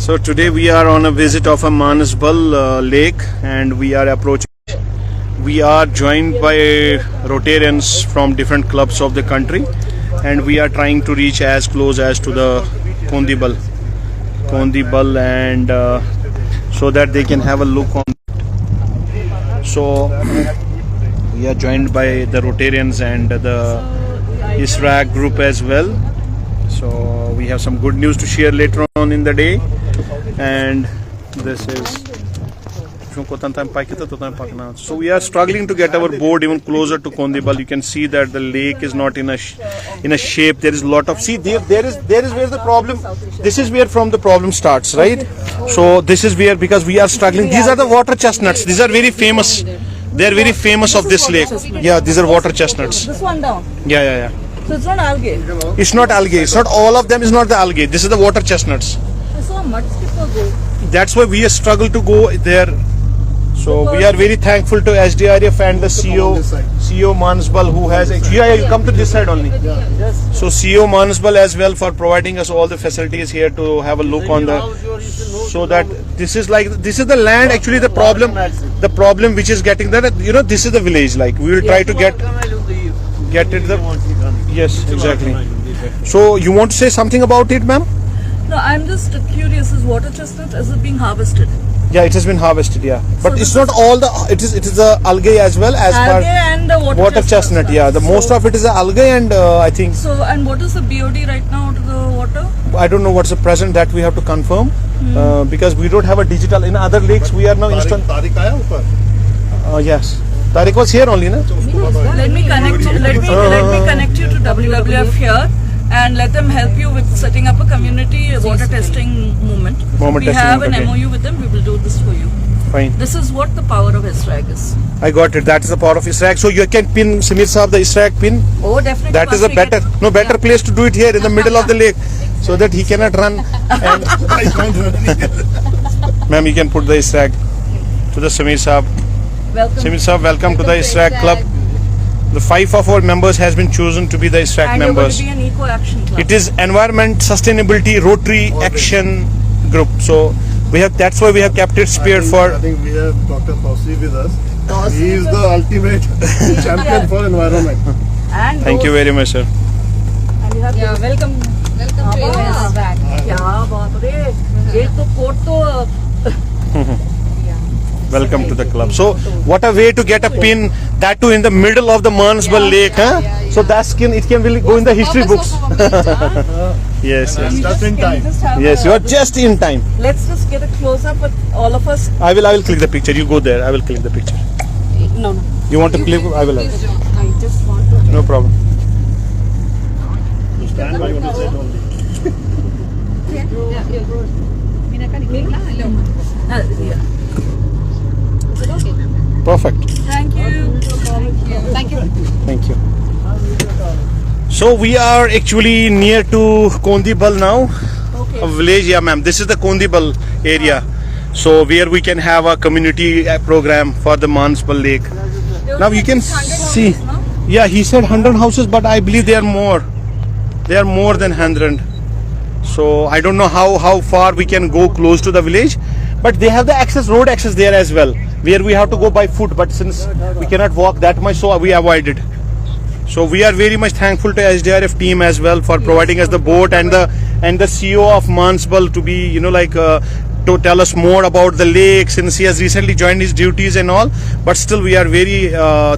So today we are on a visit of a Manasbal lake, and we are approaching. We are joined by Rotarians from different clubs of the country, and we are trying to reach as close as to the Kondibal, and so that they can have a look on. So we are joined by the Rotarians and the ISRAC group as well. So we have some good news to share later on in the day, and this is. So we are struggling to get our boat even closer to Kondibal. You can see that the lake is not in a shape. There is a lot of there is where the problem. This is where from the problem starts, right? So this is where, because we are struggling. These are the water chestnuts. These are very famous. They are very famous of this lake. Yeah, these are water chestnuts. This one down. Yeah. So it's not algae. It's not algae. It's not all of them. Is not the algae. This is the water chestnuts. I saw a mud skipper go. That's why we struggle to go there. So we are very thankful to SDRF and the CEO Manasbal, who has actually, you come to this side only. So CEO Manasbal as well for providing us all the facilities here to have a look on the, so that this is the land. Actually the problem which is getting that, this is the village, like we will try to get it yes, exactly. So you want to say something about it, ma'am? No, I'm just curious. Is water chestnut, is it being harvested? Yeah, it has been harvested, yeah. But so it's not all the, it is the algae as well as algae and the water chestnut, yeah. The most of it is the algae, and I think. So, and what is the BOD right now to the water? I don't know what's the present, that we have to confirm, because we don't have a digital. In other lakes, we are now instant. Yes. Tariq was here only, na? Let me connect you to WWF here. And let them help you with setting up a community water testing movement. We have an MOU with them. We will do this for you. Fine. This is what the power of ISRAC is. I got it. That is the power of ISRAC. So you can pin Samir Saab the ISRAC pin. Oh, definitely. That is a better place to do it here in the middle of the lake, so that he cannot run. Ma'am, you can put the ISRAC to the Samir Saab. Welcome. Samir Saab, welcome to the ISRAC club. The 5 of our members has been chosen to be the ISRAC members. And you're going to be an eco-action club. It is Environment Sustainability Rotary Action Group. So we have. That's why we have kept it spared for. I think we have Dr. Fauci with us. He is the ultimate champion for environment. And thank you very much, sir. And you have welcome to ISRAC. Yeah, baap re. Ek to coat to. Welcome to the club. So what a way to get a pin, that too in the middle of the Manasbal lake, huh? So that it can really go in the history books. Yes. Just in time. Yes, you are just in time. Let's just get a close up with all of us. I will click the picture. You go there. I will click the picture. No. You want to click? I will. I just want to. No problem. You stand by what you said only. Yeah. Perfect. Thank you. Thank you. So we are actually near to Kondibal now, a village. Yeah, ma'am. This is the Kondibal area. So where we can have a community program for the Manasbal lake. Now you can see. Yeah, he said 100 houses, but I believe they are more. They are more than 100. So I don't know how far we can go close to the village, but they have the road access there as well, where we have to go by foot, but since we cannot walk that much, so we avoided. So we are very much thankful to SDRF team as well for providing us the boat, and the CEO of Manasbal to be to tell us more about the lake, since he has recently joined his duties and all, but still we are very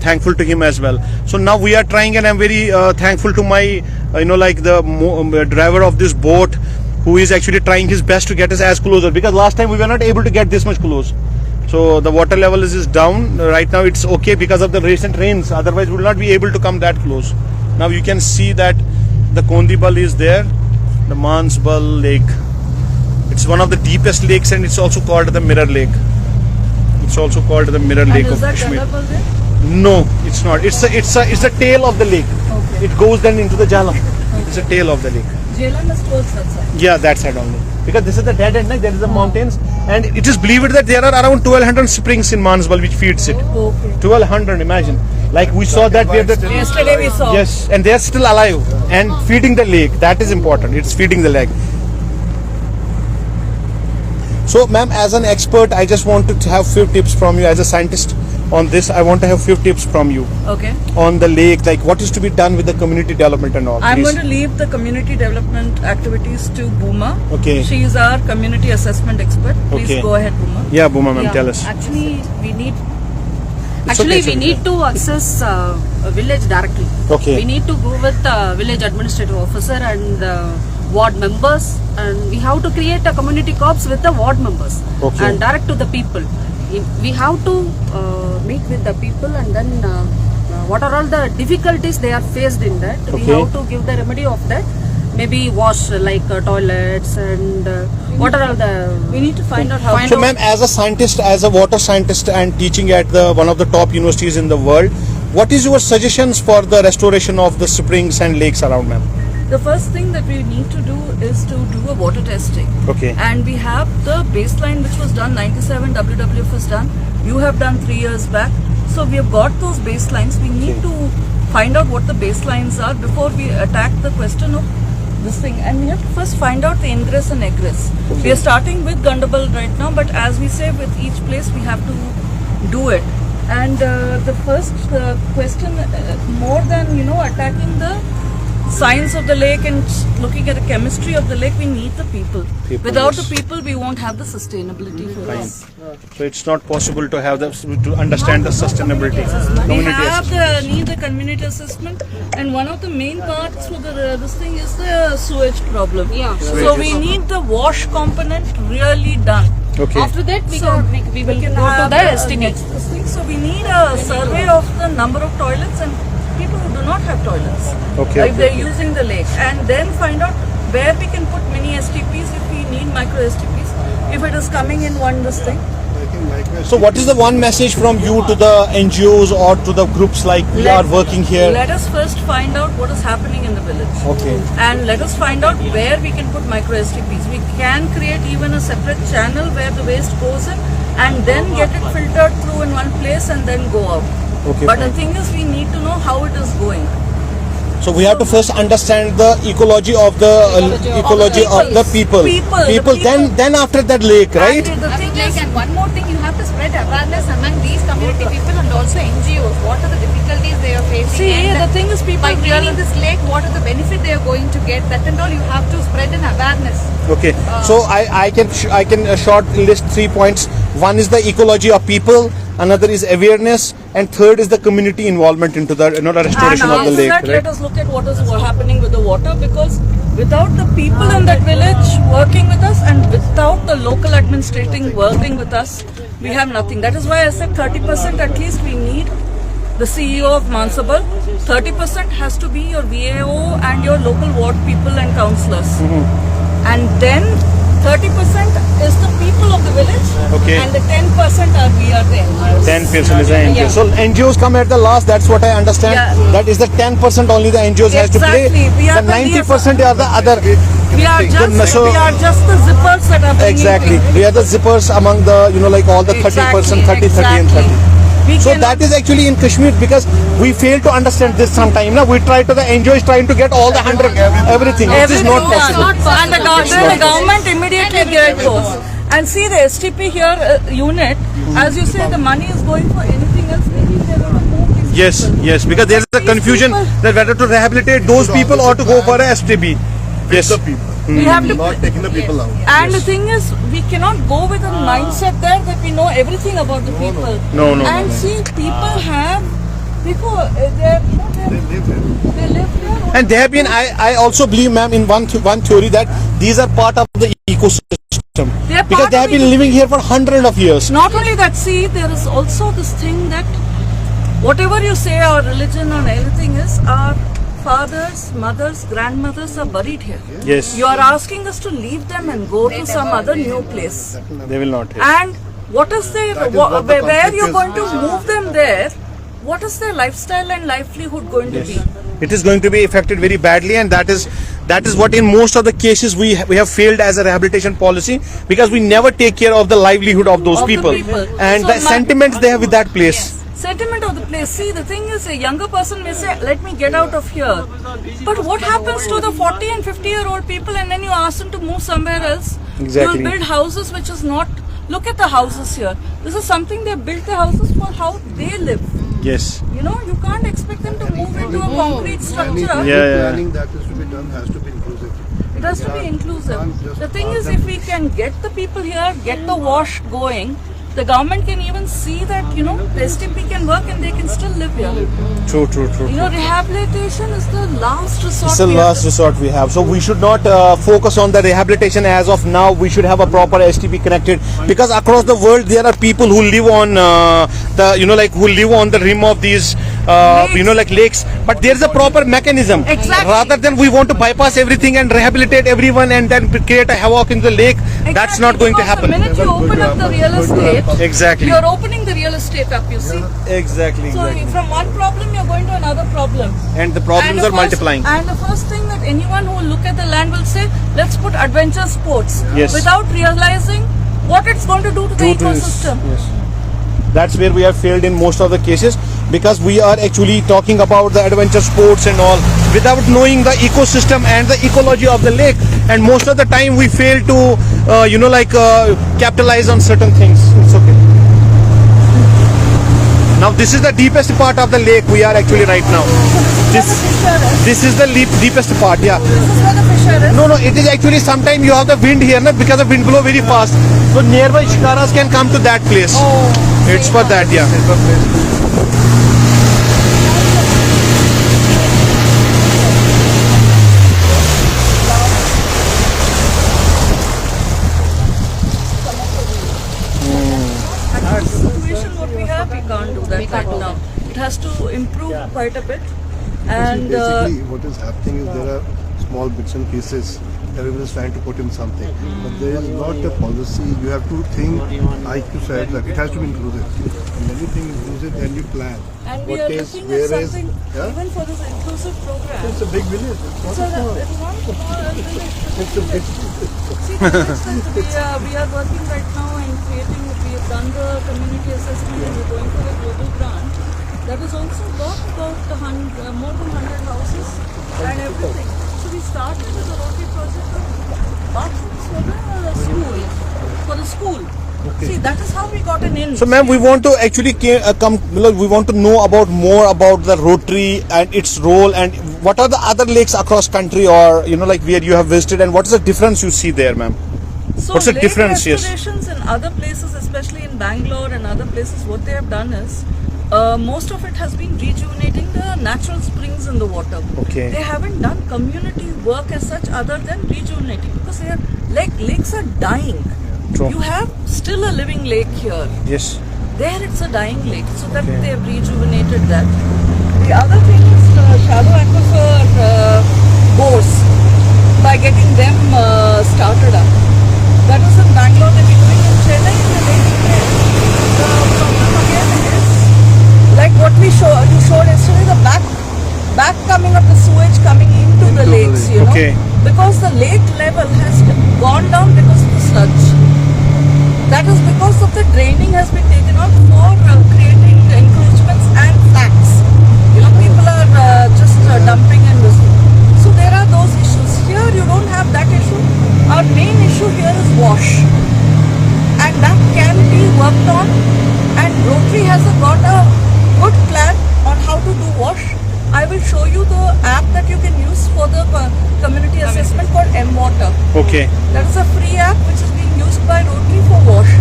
thankful to him as well. So now we are trying, and I'm very thankful to my the driver of this boat, who is actually trying his best to get us as closer, because last time we were not able to get this much close. So the water level is down right now. It's okay because of the recent rains, otherwise we will not be able to come that close. Now you can see that the Kondibal is there, the Manasbal lake. It's one of the deepest lakes, and it's also called the Mirror Lake. It's also called the Mirror Lake of Kashmir. No, it's not. It's the tail of the lake. Okay. It goes then into the Jhelum. Okay. It's the tail of the lake. Jhelum is towards that side. Yeah, that side only. Because this is the dead end, there is the mountains, and it is believed that there are around 1200 springs in Manasbal which feeds it. Okay. 1200, imagine. Like we saw that where the yesterday we saw. Yes, and they are still alive and feeding the lake. That is important. It's feeding the lake. So, ma'am, as an expert, I just want to have few tips from you as a scientist on this. I want to have few tips from you Okay. on the lake, like what is to be done with the community development and all. I'm please. going to leave the community development activities to Booma. Okay. She is our community assessment expert. Please Okay. go ahead, Booma. Yeah, Booma, ma'am, tell us. Actually, we need. It's okay, Actually, it's we okay. need to access a village directly. Okay. We need to go with village administrative officer and ward members, and we have to create a community corps with the ward members Okay. and direct to the people. We have to meet with the people, and then what are all the difficulties they are faced in that. We Okay. have to give the remedy of that. Maybe wash like toilets and what are all the. We need to find out how. So, ma'am, as a scientist, as a water scientist, and teaching at the one of the top universities in the world, what is your suggestions for the restoration of the springs and lakes around, ma'am? The first thing that we need to do is to do a water testing. Okay. And we have the baseline which was done, 97 WWF was done. You have done 3 years back. So we have got those baselines. We need to find out what the baselines are before we attack the question of this thing. And we have to first find out the ingress and egress. We are starting with Gundabal right now, but as we say, with each place we have to do it. And the first question, more than attacking the science of the lake and looking at the chemistry of the lake, we need the people. Without yes. the people, we won't have the sustainability for us. So it's not possible to have to understand the sustainability. We Community have assessment. need the community assessment, and one of the main parts for this thing is the sewage problem. Yeah. So we need the wash component really done. Okay. After that, we will can go to have the STD. next thing. So we need a survey of the number of toilets and people who do not have toilets. Okay, If they're using the lake, and then find out where we can put mini STPs if we need micro STPs. If it is coming in this thing. I think likewise. So what is the one message from you to the NGOs or to the groups like we are working here? Let us first find out what is happening in the village. Okay. And let us find out where we can put micro STPs. We can create even a separate channel where the waste goes in and then get it filtered through in one place and then go out. Okay, But the fine. thing is, we need to know how it is going. So we have to first understand the ecology of the people. People. Then after that lake, right? And the thing is, And one more thing, you have to spread awareness among these community people and also NGOs. What are the difficulties they are facing? see, and the thing is, people by cleaning realize this lake, what are the benefit they are going to get? That and all, you have to spread an awareness. Okay. So I can short list 3 points. One is the ecology of people, another is awareness, and third is the community involvement into the restoration and of the after lake. that, Right? let us look at what is happening with the water, because without the people in that village working with us and without the local administrating working with us, we have nothing. That is why I said 30% at least we need the CEO of Mansabal. 30% has to be your VAO and your local ward people and councillors. And then 30% is the people of the village, Okay. and the 10% we are the NGOs. 10% is the NGO. Yeah. So NGOs come at the last. That's what I understand. Yeah. That is the 10% only the NGOs has to play. Exactly. We are The the 90% are the other. We are So- just the zippers that are bringing Exactly. people. We are the zippers among the like all the 30%, 30, 30 and 30. We So cannot- that is actually in Kashmir because we fail to understand this sometime. Now we try to the NGO is trying to get all the 100 everything. It is not Everything possible. done. And the government immediately get those. And see the STP here unit, as you say, the money is going for anything else. Maybe they will remove these Yes, people. yes, because there is a These confusion people- that whether to rehabilitate those people or to go for a STB. Yes. The people. We have to. Not taking the people out. And the thing is, we cannot go with a mindset there that we know everything about the people. No. And see, people have, because They live here. they live here. And they have been, I also believe, ma'am, in one theory that these are part of the ecosystem. They are Because part they of have the been living here for hundreds of years. Not only that, see, there is also this thing that whatever you say our religion or anything is, our fathers, mothers, grandmothers are buried here. Yes. You are asking us to leave them and go to some other new place. They will not. And what is their, That is what the where conflict you're is. going to move them there, what is their lifestyle and livelihood going to be? It is going to be affected very badly, and that is what in most of the cases we have failed as a rehabilitation policy because we never take care of the livelihood of those Of the people people. and So the sentiments they have with that place. Sentiment of the place. See, the thing is, a younger person may say, let me get out of here. But what happens to the 40 and 50-year-old people, and then you ask them to move somewhere else? Exactly. You'll build houses which is not. Look at the houses here. This is something they built the houses for how they live. Yes. You know, you can't expect them to move into a concrete structure. Yeah. Planning that is to be done has to be inclusive. It has to be inclusive. The thing is, if we can get the people here, get the wash going, the government can even see that, you know, the STP can work and they can still live here. True. You know, rehabilitation is the last resort. It's the we have last to- resort we have. So we should not focus on the rehabilitation as of now. We should have a proper STP connected, because across the world there are people who live on who live on the rim of these lakes. But there's a proper mechanism. Exactly. Rather than we want to bypass everything and rehabilitate everyone and then create a havoc in the lake, that's not going to Because happen. The minute you open up the real estate, Exactly. you're opening the real estate up, you see. Exactly. So from one problem, you're going to another problem. And the problems the are multiplying. And the first thing that anyone who will look at the land will say, let's put adventure sports. Yes. Without realizing what it's going to do to the ecosystem. Yes. That's where we have failed in most of the cases, because we are actually talking about the adventure sports and all without knowing the ecosystem and the ecology of the lake, and most of the time we fail to capitalize on certain things. It's okay. Now this is the deepest part of the lake we are actually right now. This is the deepest part, yeah. This is where the fisher is. No, it is actually sometimes you have the wind here, na, because the wind blow very fast. So nearby shikaras can come to that place. It's for that, yeah. At the situation what we have, we can't do that right now. It has to improve quite a bit. And Basically, what is happening is there are small bits and pieces. Everyone is trying to put in something, but there is not a policy. You have to think, like you said, that it has to be inclusive. When anything is inclusive, then you plan. And we What are is, looking where at is, something, yeah? even for this inclusive program. It's a big village. It's not So a small. it's one small village. It's a big. See, to an extent, we are working right now and creating, we have done the community assessment and we're going for a global grant. That has also got about more than 100 houses and everything. So we started with a Rotary project of bathrooms for the school. See, that is how we got an in. So ma'am, we want to actually we want to know about more about the Rotary and its role, and what are the other lakes across country, or where you have visited, and what is the difference you see there, ma'am? So What's the lake difference, yes? restorations in other places, especially in Bangalore and other places, what they have done is most of it has been rejuvenating the natural springs in the water. Okay. They haven't done community work as such other than rejuvenating, because they are lakes are dying. True. You have still a living lake here. Yes. There it's a dying lake, so that they have rejuvenated that. The other thing is shallow aquifer bores, by getting them started up. That is in Bangalore, they've been doing in Chennai and the lake there. The problem again is, like what you showed yesterday, the back coming of the sewage coming into the lakes, you know. Okay. Because the lake level has gone down because of the sludge. That is because of the draining has been taken out for creating encroachments and flats. You know, people are just dumping and this. So there are those issues. Here you don't have that issue. Our main issue here is wash. And that can be worked on. And Rotary has got a good plan on how to do wash. I will show you the app that you can use for the community assessment called M-Water. Okay. That is a free app which is being used by Rotary for wash.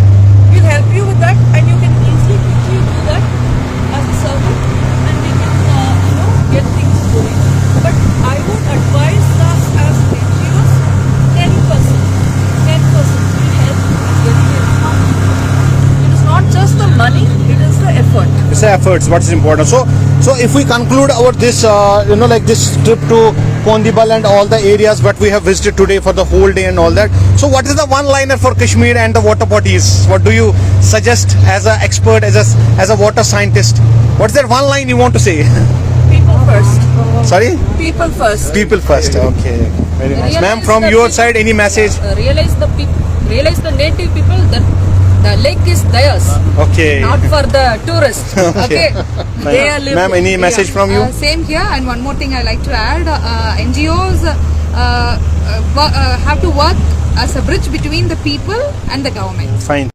We'll help you with that, and you can easily quickly do that as a survey, and we can get things going. But I would advise us as NGOs, 10% will help in getting it done. It is not just the money, it is the effort. It's the efforts what is important. So if we conclude our this this trip to Kondibal and all the areas what we have visited today for the whole day and all that, so what is the one liner for Kashmir and the water bodies? What do you suggest as an expert, as a water scientist? What's that one line you want to say? People first. Sorry? People first. People first. Okay. Very nice. Ma'am, Realize from the your people- side, any message? Realize the native people that the lake is theirs, Okay. not for the tourists. Okay. They are living. Ma'am, any message from you? Same here, and one more thing I like to add: NGOs have to work as a bridge between the people and the government. Fine.